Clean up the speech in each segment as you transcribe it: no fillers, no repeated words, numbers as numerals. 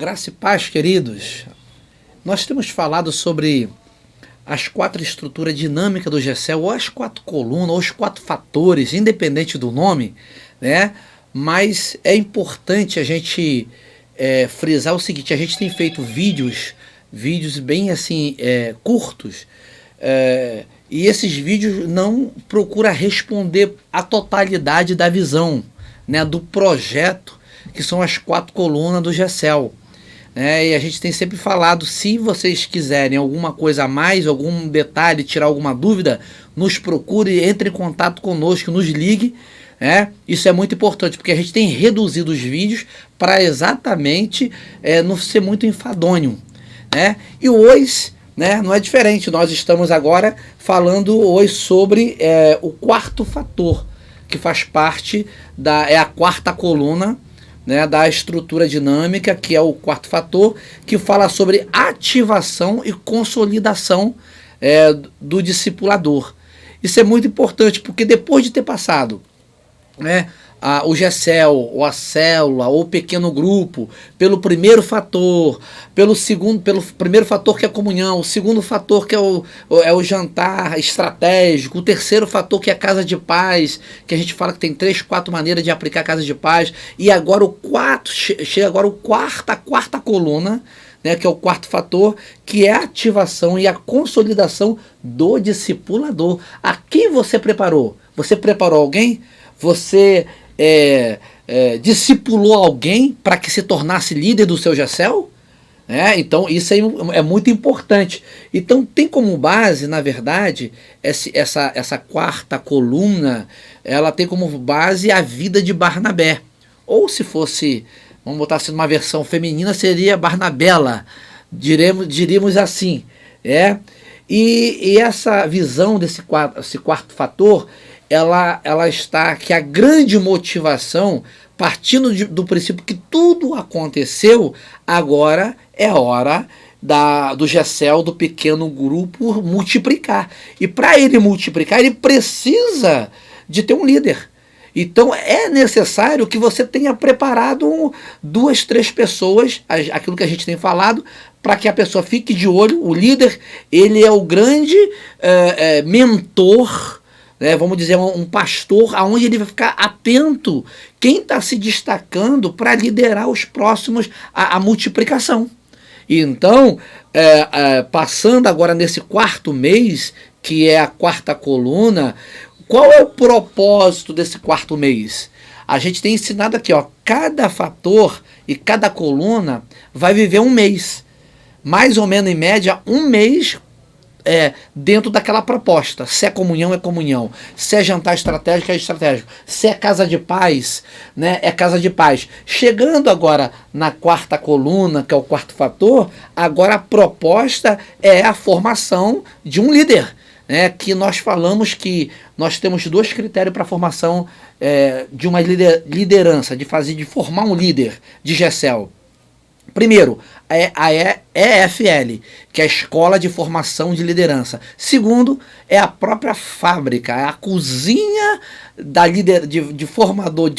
Graça e paz, queridos. Nós temos falado sobre as 4 estruturas dinâmicas do GCL, ou as 4 colunas, ou os 4 fatores, independente do nome, né? Mas é importante a gente frisar o seguinte: a gente tem feito vídeos bem assim, curtos, e esses vídeos não procuram responder a totalidade da visão, né, do projeto, que são as 4 colunas do GCL. E a gente tem sempre falado, se vocês quiserem alguma coisa a mais, algum detalhe, tirar alguma dúvida, nos procure, entre em contato conosco, nos ligue. Isso é muito importante, porque a gente tem reduzido os vídeos para exatamente não ser muito enfadonho. E hoje, não é diferente, nós estamos agora falando hoje sobre o 4º fator, que faz parte é a 4ª coluna, da estrutura dinâmica, que é o 4º fator, que fala sobre ativação e consolidação do discipulador. Isso é muito importante, porque depois de ter passado o GCL, ou a célula, ou o pequeno grupo, pelo primeiro fator, pelo primeiro fator, que é a comunhão, o segundo fator, que é o jantar estratégico, o terceiro fator, que é a casa de paz, que a gente fala que tem 3, 4 maneiras de aplicar a casa de paz, e agora chega agora a 4ª coluna, que é o 4º fator, que é a ativação e a consolidação do discipulador. A quem você preparou? Você preparou alguém? Você discipulou alguém para que se tornasse líder do seu GCL? Então isso aí é muito importante. Então tem como base, na verdade, essa 4ª coluna, ela tem como base a vida de Barnabé. Ou se fosse, vamos botar assim numa versão feminina, seria Barnabela, diríamos assim. E essa visão desse 4º fator, ela está que a grande motivação, partindo do princípio que tudo aconteceu, agora é hora do GCL, do pequeno grupo, multiplicar. E para ele multiplicar, ele precisa de ter um líder. Então é necessário que você tenha preparado 2, 3 pessoas, aquilo que a gente tem falado, para que a pessoa fique de olho. O líder, ele é o grande mentor, vamos dizer, um pastor, aonde ele vai ficar atento quem está se destacando para liderar os próximos, a multiplicação. Então, passando agora nesse 4º mês, que é a 4ª coluna, qual é o propósito desse 4º mês? A gente tem ensinado aqui, cada fator e cada coluna vai viver um mês. Mais ou menos, em média, um mês dentro daquela proposta. Se é comunhão, é comunhão. Se é jantar estratégico, é estratégico. Se é casa de paz, é casa de paz. Chegando agora na 4ª coluna, que é o 4º fator, agora a proposta é a formação de um líder. Que nós falamos que nós temos 2 critérios para a formação de uma liderança, de formar um líder de GCL. Primeiro, a EFL, que é a Escola de Formação de Liderança. Segundo, é a própria fábrica, a cozinha de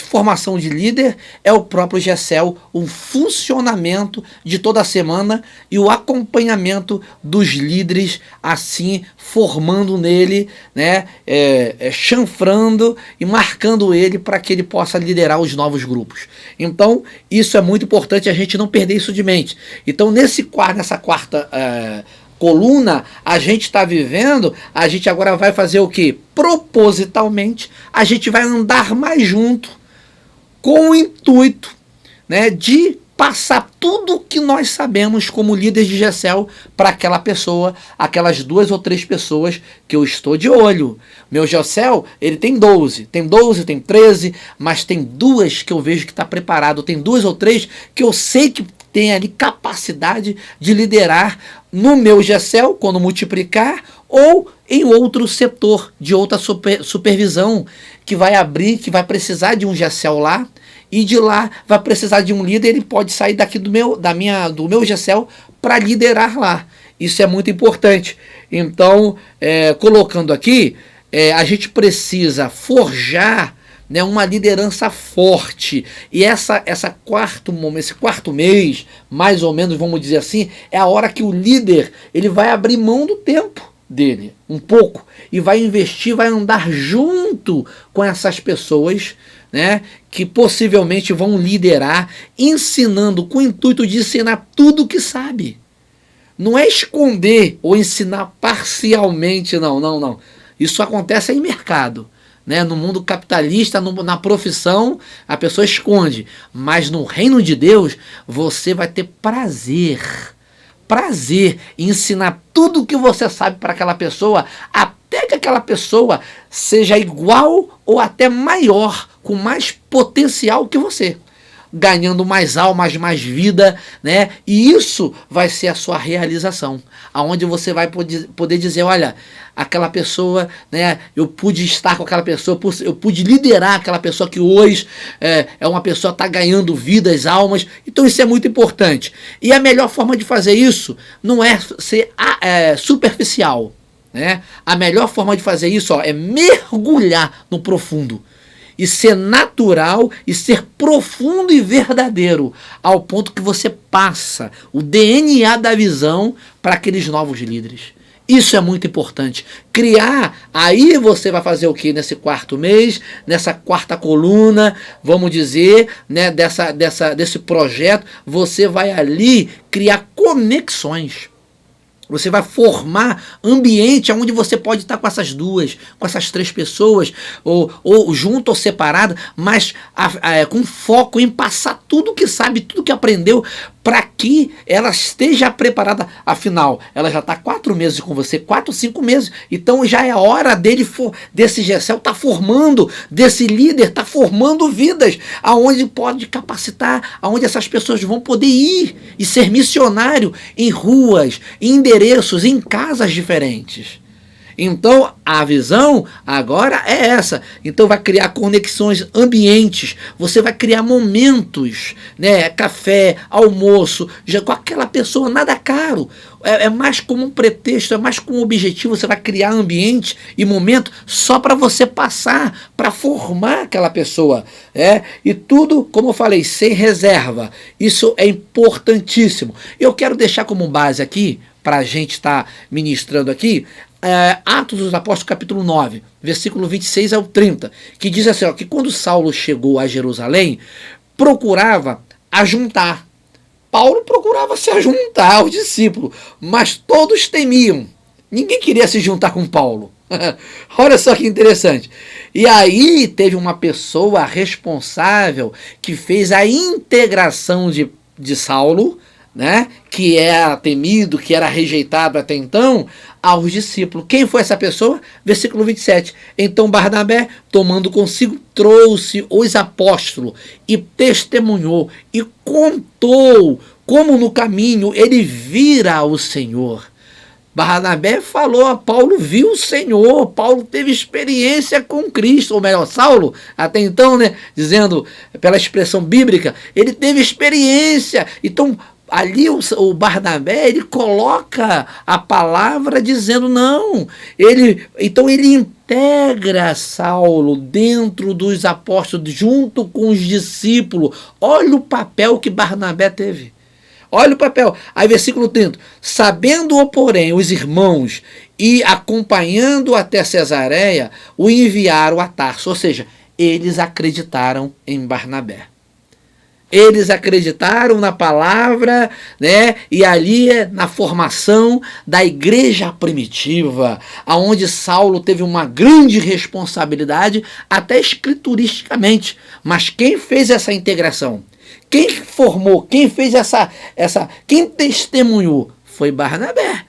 formação de líder, é o próprio GCL, o funcionamento de toda a semana e o acompanhamento dos líderes, assim, formando nele, chanfrando e marcando ele para que ele possa liderar os novos grupos. Então, isso é muito importante, a gente não perder isso de mente. Então, nessa 4ª coluna, a gente está vivendo, a gente agora vai fazer o quê? Propositalmente, a gente vai andar mais junto, com o intuito de passar tudo o que nós sabemos como líderes de GCL para aquela pessoa, aquelas 2 ou 3 pessoas que eu estou de olho. Meu GCL, ele tem 12, tem 13, mas tem 2 que eu vejo que está preparado, tem 2 ou 3 que eu sei que tem ali capacidade de liderar no meu GCL, quando multiplicar, ou em outro setor, de outra supervisão, que vai abrir, que vai precisar de um GCL lá, e de lá vai precisar de um líder, ele pode sair daqui do meu GCL para liderar lá. Isso é muito importante. Então, colocando aqui, a gente precisa forjar né, uma liderança forte. E esse quarto mês, mais ou menos, vamos dizer assim, é a hora que o líder ele vai abrir mão do tempo dele, um pouco, e vai investir, vai andar junto com essas pessoas, né, que possivelmente vão liderar, ensinando com o intuito de ensinar tudo o que sabe. Não é esconder ou ensinar parcialmente, não. Isso acontece em mercado, né? No mundo capitalista, na profissão, a pessoa esconde. Mas no reino de Deus, você vai ter prazer em ensinar tudo o que você sabe para aquela pessoa, até que aquela pessoa seja igual ou até maior, com mais potencial que você, ganhando mais almas, mais vida, né? E isso vai ser a sua realização, aonde você vai poder dizer, olha, aquela pessoa, né? Eu pude estar com aquela pessoa, eu pude liderar aquela pessoa que hoje é uma pessoa que está ganhando vidas, almas. Então isso é muito importante. E a melhor forma de fazer isso não é ser superficial, né? A melhor forma de fazer isso, é mergulhar no profundo. E ser natural e ser profundo e verdadeiro, ao ponto que você passa o DNA da visão para aqueles novos líderes. Isso é muito importante. Criar, aí você vai fazer o que nesse quarto mês, nessa quarta coluna, vamos dizer, né, desse projeto, você vai ali criar conexões. Você vai formar ambiente onde você pode estar com essas duas, com essas três pessoas, ou junto ou separado, mas com foco em passar tudo que sabe, tudo que aprendeu, para que ela esteja preparada. Afinal, ela já está 4 meses com você, 4, 5 meses. Então já é hora desse GECEL estar formando, desse líder estar formando vidas, aonde pode capacitar, aonde essas pessoas vão poder ir e ser missionário em ruas, em endereços, em casas diferentes. Então a visão agora é essa. Então vai criar conexões, ambientes, você vai criar momentos, né? Café, almoço, já com aquela pessoa, nada caro. É mais como um pretexto, é mais como um objetivo. Você vai criar ambiente e momento só para você passar, para formar aquela pessoa. E tudo, como eu falei, sem reserva. Isso é importantíssimo. Eu quero deixar como base aqui, para a gente estar ministrando aqui, Atos dos Apóstolos, capítulo 9, versículo 26 ao 30, que diz assim, que quando Saulo chegou a Jerusalém, procurava ajuntar. Paulo procurava se ajuntar aos discípulos, mas todos temiam. Ninguém queria se juntar com Paulo. Olha só que interessante. E aí teve uma pessoa responsável que fez a integração de Saulo, né, que era temido, que era rejeitado até então, aos discípulos. Quem foi essa pessoa? Versículo 27. Então Barnabé, tomando consigo, trouxe os apóstolos e testemunhou e contou como no caminho ele vira o Senhor. Barnabé falou a Paulo, viu o Senhor, Paulo teve experiência com Cristo, ou melhor, Saulo, até então, né, dizendo pela expressão bíblica, ele teve experiência. Então ali o Barnabé, ele coloca a palavra dizendo não. Então ele integra Saulo dentro dos apóstolos, junto com os discípulos. Olha o papel que Barnabé teve. Olha o papel. Aí versículo 30. Sabendo-o, porém, os irmãos e acompanhando até Cesareia, o enviaram a Tarso. Ou seja, eles acreditaram em Barnabé. Eles acreditaram na palavra, né? E ali na formação da igreja primitiva, aonde Saulo teve uma grande responsabilidade, até escrituristicamente. Mas quem fez essa integração? Quem formou? Quem fez quem testemunhou? Foi Barnabé.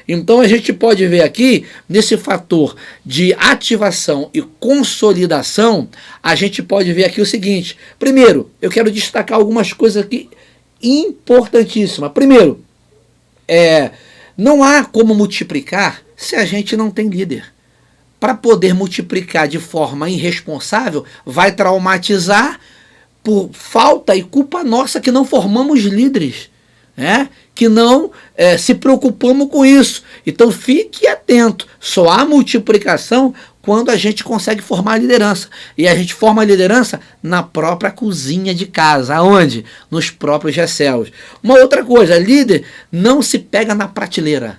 Então a gente pode ver aqui, nesse fator de ativação e consolidação, a gente pode ver aqui o seguinte. Primeiro, eu quero destacar algumas coisas aqui importantíssimas. Primeiro, não há como multiplicar se a gente não tem líder. Para poder multiplicar de forma irresponsável, vai traumatizar por falta e culpa nossa que não formamos líderes. Que não se preocupamos com isso. Então fique atento, só há multiplicação quando a gente consegue formar a liderança. E a gente forma a liderança na própria cozinha de casa. Aonde? Nos próprios GCELs. Uma outra coisa, líder não se pega na prateleira.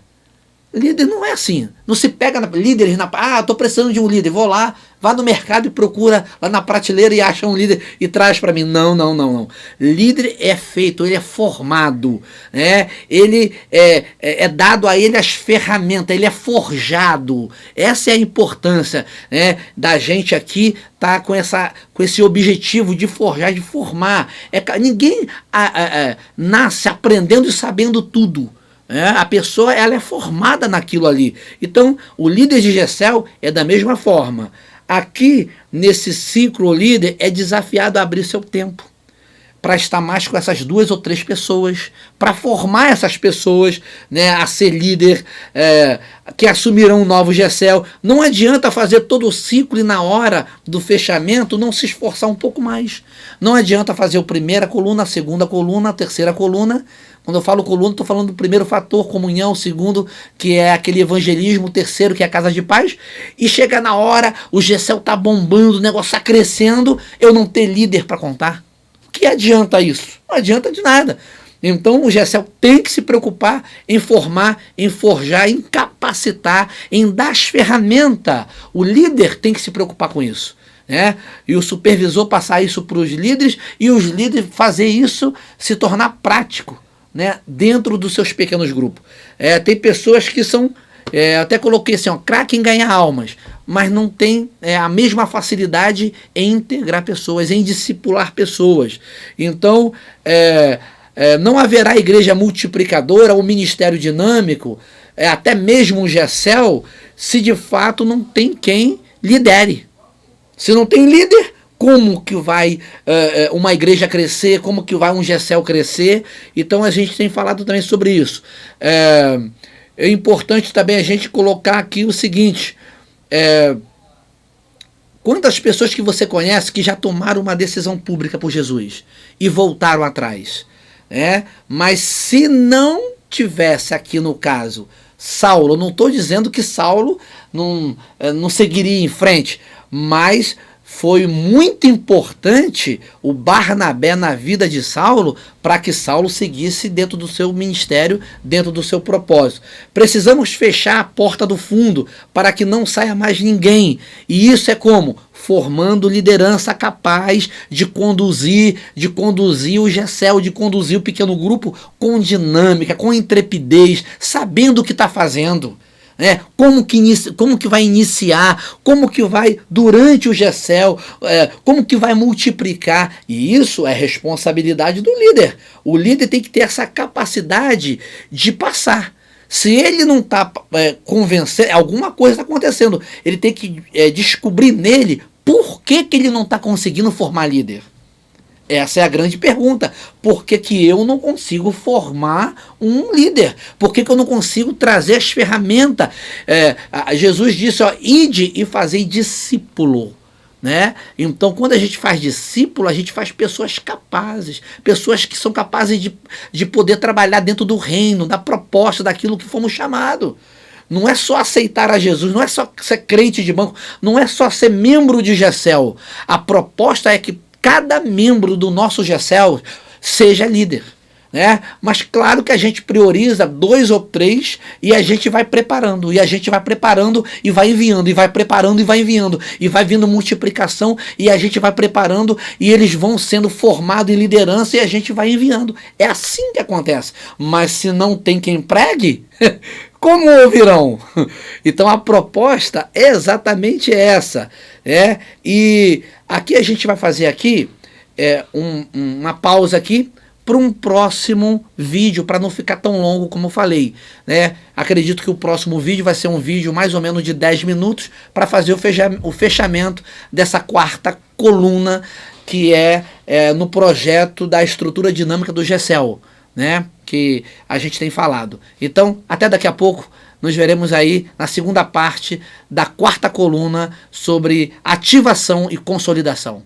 Líder não é assim. Não se pega líderes na... estou precisando de um líder. Vou lá, vá no mercado e procura lá na prateleira e acha um líder e traz para mim. Não. Líder é feito, ele é formado. Né? Ele é dado a ele as ferramentas, ele é forjado. Essa é a importância, né, da gente aqui tá com esse objetivo de forjar, de formar. Ninguém nasce aprendendo e sabendo tudo. A pessoa ela é formada naquilo ali. Então, o líder de GCEL é da mesma forma. Aqui, nesse ciclo, o líder é desafiado a abrir seu tempo para estar mais com essas 2 ou 3 pessoas, para formar essas pessoas, né, a ser líder, que assumirão um novo GCEL. Não adianta fazer todo o ciclo e na hora do fechamento não se esforçar um pouco mais. Não adianta fazer a primeira coluna, a segunda coluna, a terceira coluna. Quando eu falo coluna, estou falando do primeiro fator, comunhão, o segundo, que é aquele evangelismo, o terceiro, que é a casa de paz, e chega na hora, o GCEL está bombando, o negócio está crescendo, eu não ter líder para contar. O que adianta isso? Não adianta de nada. Então o GCEL tem que se preocupar em formar, em forjar, em capacitar, em dar as ferramentas. O líder tem que se preocupar com isso. Né? E o supervisor passar isso para os líderes e os líderes fazer isso se tornar prático. Né, dentro dos seus pequenos grupos. Tem pessoas que são, até coloquei assim, craque em ganhar almas, mas não tem a mesma facilidade em integrar pessoas, em discipular pessoas. Então, não haverá igreja multiplicadora ou ministério dinâmico, até mesmo um GCEL, se de fato não tem quem lidere. Se não tem líder, como que vai uma igreja crescer, como que vai um GCEL crescer. Então a gente tem falado também sobre isso. É importante também a gente colocar aqui o seguinte, quantas pessoas que você conhece que já tomaram uma decisão pública por Jesus e voltaram atrás? Mas se não tivesse aqui no caso Saulo, eu não estou dizendo que Saulo não seguiria em frente, mas foi muito importante o Barnabé na vida de Saulo para que Saulo seguisse dentro do seu ministério, dentro do seu propósito. Precisamos fechar a porta do fundo para que não saia mais ninguém. E isso é como? Formando liderança capaz de conduzir o GCEL, de conduzir o pequeno grupo com dinâmica, com intrepidez, sabendo o que está fazendo. Como que vai iniciar, como que vai durante o GCEL, como que vai multiplicar. E isso é responsabilidade do líder. O líder tem que ter essa capacidade de passar. Se ele não está convencendo, alguma coisa está acontecendo. Ele tem que descobrir nele por que ele não está conseguindo formar líder. Essa é a grande pergunta. Por que eu não consigo formar um líder? Por que eu não consigo trazer as ferramentas? Jesus disse, ide e fazei discípulo. Né? Então, quando a gente faz discípulo, a gente faz pessoas capazes. Pessoas que são capazes de poder trabalhar dentro do reino, da proposta, daquilo que fomos chamados. Não é só aceitar a Jesus, não é só ser crente de banco, não é só ser membro de GCEL. A proposta é que cada membro do nosso GCEL seja líder. Né? Mas claro que a gente prioriza 2 ou 3 e a gente vai preparando, e vai enviando, e vai preparando e vai enviando, e vai vindo multiplicação e a gente vai preparando e eles vão sendo formados em liderança e a gente vai enviando. É assim que acontece. Mas se não tem quem pregue, como ouvirão? Então a proposta é exatamente essa. E aqui a gente vai fazer aqui uma pausa aqui para um próximo vídeo, para não ficar tão longo como eu falei. Acredito que o próximo vídeo vai ser um vídeo mais ou menos de 10 minutos para fazer o fechamento dessa 4ª coluna que no projeto da estrutura dinâmica do GCEL, que a gente tem falado. Então, até daqui a pouco, nos veremos aí na segunda parte da 4ª coluna sobre ativação e consolidação.